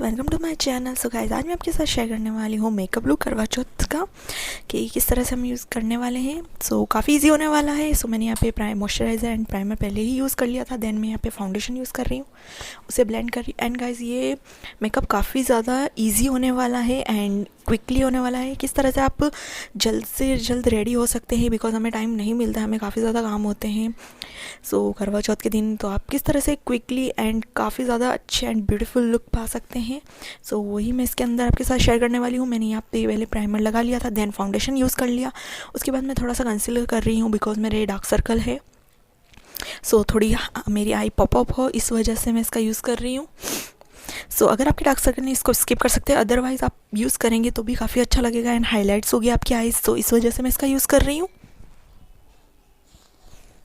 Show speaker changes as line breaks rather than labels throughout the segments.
Welcome to my channel. So guys, आज मैं आपके साथ शेयर करने वाली हूँ मेकअप लुक करवाचौथ का कि किस तरह से हम यूज़ करने वाले हैं। सो काफ़ी इजी होने वाला है। सो मैंने यहाँ पे मॉइस्चराइज़र एंड प्राइमर पहले ही यूज़ कर लिया था। देन मैं यहाँ पे फाउंडेशन यूज़ कर रही हूँ, उसे ब्लेंड कर रही। एंड गाइस, ये मेकअप काफ़ी ज़्यादा ईजी होने वाला है एंड क्विकली होने वाला है। किस तरह से आप जल्द से जल्द रेडी हो सकते हैं, बिकॉज हमें टाइम नहीं मिलता, हमें काफ़ी ज़्यादा काम होते हैं। सो करवा चौथ के दिन तो आप किस तरह से क्विकली एंड काफ़ी ज़्यादा अच्छे एंड ब्यूटीफुल लुक पा सकते हैं। सो वही मैं इसके अंदर आपके साथ शेयर करने वाली हूँ। मैंने यहाँ पे पहले प्राइमर लगा लिया था, देन फाउंडेशन यूज़ कर लिया। उसके बाद मैं थोड़ा सा कंसीलर कर रही हूँ, बिकॉज मेरे डार्क सर्कल है। सो थोड़ी मेरी आई पॉपअप हो, इस वजह से मैं इसका यूज़ कर रही हूँ। सो अगर आपके डार्क सर्कल नहीं, इसको स्किप कर सकते हैं, अदरवाइज़ आप यूज़ करेंगे तो भी काफ़ी अच्छा लगेगा एंड हाईलाइट्स होगी आपकी आईज। तो इस वजह से मैं इसका यूज़ कर रही हूँ।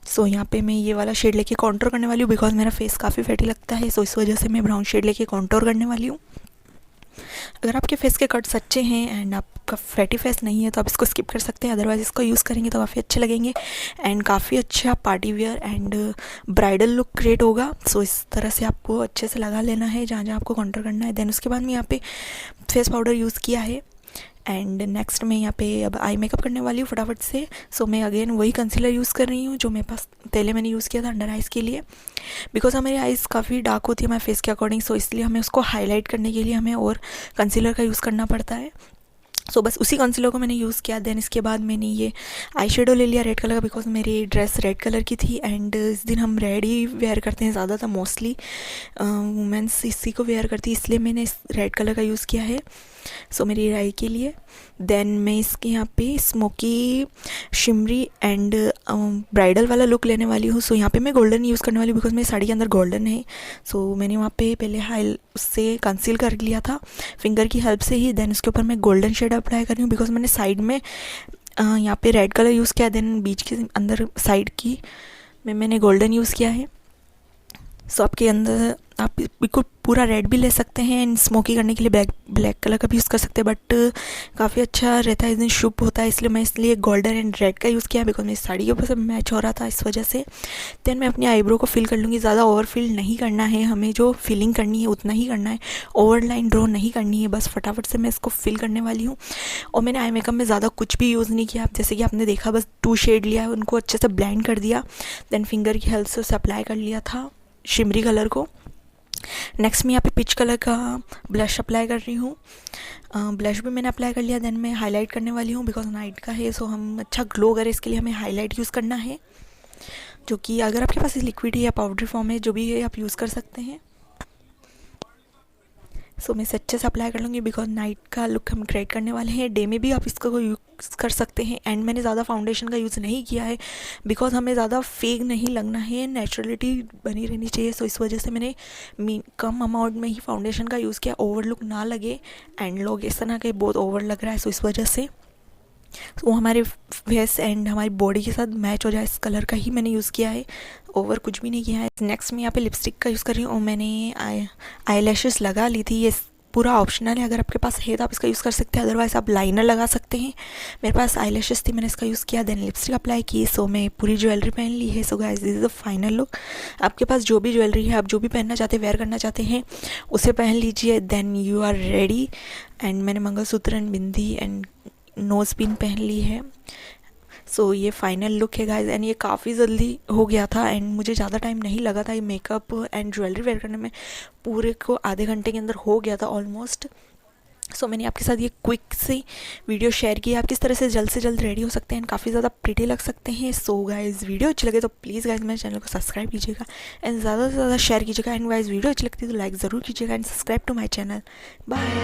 सो यहाँ पे मैं ये वाला शेड लेके कॉन्टोर करने वाली हूँ, बिकॉज मेरा फेस काफ़ी फैटी लगता है। सो इस वजह से मैं ब्राउन शेड लेके कॉन्टोर करने वाली हूँ। अगर आपके फेस के कट्स अच्छे हैं एंड आपका फैटी फेस नहीं है तो आप इसको स्किप कर सकते हैं, अदरवाइज़ इसको यूज़ करेंगे तो काफ़ी अच्छे लगेंगे एंड काफ़ी अच्छा party wear and bridal look create होगा। सो इस तरह से आपको अच्छे से लगा लेना है जहाँ जहाँ आपको कॉन्टोर करना है। देन उसके बाद मैं यहाँ पे फेस पाउडर यूज़ किया है एंड नेक्स्ट मैं यहाँ पे अब आई मेकअप करने वाली हूँ फटाफट से। सो मैं अगेन वही कंसीलर यूज़ कर रही हूँ जो मेरे पास पहले मैंने यूज़ किया था अंडर आइज़ के लिए, बिकॉज हमारी आइज़ काफ़ी डार्क होती है हमारे फेस के अकॉर्डिंग। सो इसलिए हमें उसको हाईलाइट करने के लिए हमें और कंसीलर का यूज़ करना पड़ता है। सो बस उसी कंसीलर को मैंने यूज़ किया। देन इसके बाद मैंने ये आई शेडो ले लिया रेड कलर का, बिकॉज मेरी ड्रेस रेड कलर की थी एंड इस दिन हम रेड ही वेयर करते हैं ज़्यादातर, मोस्टली वुमेंस इसी को वेयर करती है, इसलिए मैंने इस रेड कलर का यूज़ किया है। सो मेरी आई के लिए। देन मैं इसके यहाँ पे स्मोकी शिमरी एंड ब्राइडल वाला लुक लेने वाली हूँ। सो यहाँ पे मैं गोल्डन यूज़ करने वाली हूँ, बिकॉज मेरी साड़ी के अंदर गोल्डन है। सो मैंने वहाँ पे पहले उससे कंसील कर लिया था फिंगर की हेल्प से ही। देन उसके ऊपर मैं गोल्डन शेड अप्लाई कर रही हूँ, बिकॉज मैंने साइड में यहाँ पे रेड कलर यूज़ किया, देन बीच के अंदर साइड की में मैंने गोल्डन यूज़ किया है। सो आपके अंदर आप बिल्कुल पूरा रेड भी ले सकते हैं एंड स्मोकी करने के लिए ब्लैक कलर का भी यूज़ कर सकते हैं, बट काफ़ी अच्छा रहता है, इस दिन शुभ होता है, इसलिए मैं गोल्डन एंड रेड का यूज़ किया, बिकॉज मेरी साड़ी के ऊपर से मैच हो रहा था, इस वजह से। देन मैं अपनी आईब्रो को फिल कर लूँगी। ज़्यादा ओवर फिल नहीं करना है, हमें जो फिलिंग करनी है उतना ही करना है, ओवर लाइन ड्रॉ नहीं करनी है। बस फटाफट से मैं इसको फिल करने वाली हूँ। और मैंने आई मेकअप में ज़्यादा कुछ भी यूज़ नहीं किया, जैसे कि आपने देखा बस 2 शेड लिया है, उनको अच्छे से ब्लेंड कर दिया। देन फिंगर की हेल्प से उसे अप्लाई कर लिया था शिमरी कलर को। नेक्स्ट मैं यहाँ पे पिच कलर का ब्लश अप्लाई कर रही हूँ। ब्लश भी मैंने अप्लाई कर लिया। देन मैं हाईलाइट करने वाली हूँ, बिकॉज नाइट का है, सो हम अच्छा ग्लो करें इसके लिए हमें हाईलाइट यूज़ करना है, जो कि अगर आपके पास लिक्विड है या पाउडर फॉर्म है, जो भी है आप यूज़ कर सकते हैं। सो मैं इसे अच्छे से अप्लाई कर लूँगी, बिकॉज नाइट का लुक हम क्रिएट करने वाले हैं। डे में भी आप इसको यूज़ कर सकते हैं। एंड मैंने ज़्यादा फाउंडेशन का यूज़ नहीं किया है, बिकॉज हमें ज़्यादा फेक नहीं लगना है, नेचुरलिटी बनी रहनी चाहिए। सो इस वजह से मैंने कम अमाउंट में ही फाउंडेशन का यूज़ किया, ओवर लुक ना लगे एंड लोग इस तरह के बहुत ओवर लग रहा है। सो इस वजह से वो हमारे फेस एंड हमारी बॉडी के साथ मैच हो जाए, इस कलर का ही मैंने यूज़ किया है, ओवर कुछ भी नहीं किया है। नेक्स्ट मैं यहाँ पे लिपस्टिक का यूज़ कर रही हूँ और मैंने आई लैशेस लगा ली थी। ये पूरा ऑप्शनल है, अगर आपके पास है तो आप इसका यूज़ कर सकते हैं, अदरवाइज़ आप लाइनर लगा सकते हैं। मेरे पास आई लैशेस थी, मैंने इसका यूज़ किया। देन लिपस्टिक अप्लाई की। सो मैं पूरी ज्वेलरी पहन ली है। So guys, this is the final look. आपके पास जो भी ज्वेलरी है, आप जो भी पहनना चाहते हैं, वेयर करना चाहते हैं, उसे पहन लीजिए। Then you are ready. And मैंने mangalsutra and bindi and nose pin पहन ली है। सो ये फाइनल लुक है गाइज, एंड ये काफ़ी जल्दी हो गया था एंड मुझे ज़्यादा टाइम नहीं लगा था। ये मेकअप एंड ज्वेलरी वेयर करने में पूरे को आधे घंटे के अंदर हो गया था ऑलमोस्ट। सो मैंने आपके साथ ये क्विक सी वीडियो शेयर की, आप किस तरह से जल्द रेडी हो सकते हैं एंड काफ़ी ज़्यादा प्रिटी लग सकते हैं। सो गाइज, वीडियो अच्छी लगे तो प्लीज़ गाइज मेरे चैनल को सब्सक्राइब कीजिएगा एंड ज़्यादा से ज़्यादा शेयर कीजिएगा। एंड गाइज, वीडियो अच्छी लगती है तो लाइक ज़रूर कीजिएगा and subscribe to my channel. Bye.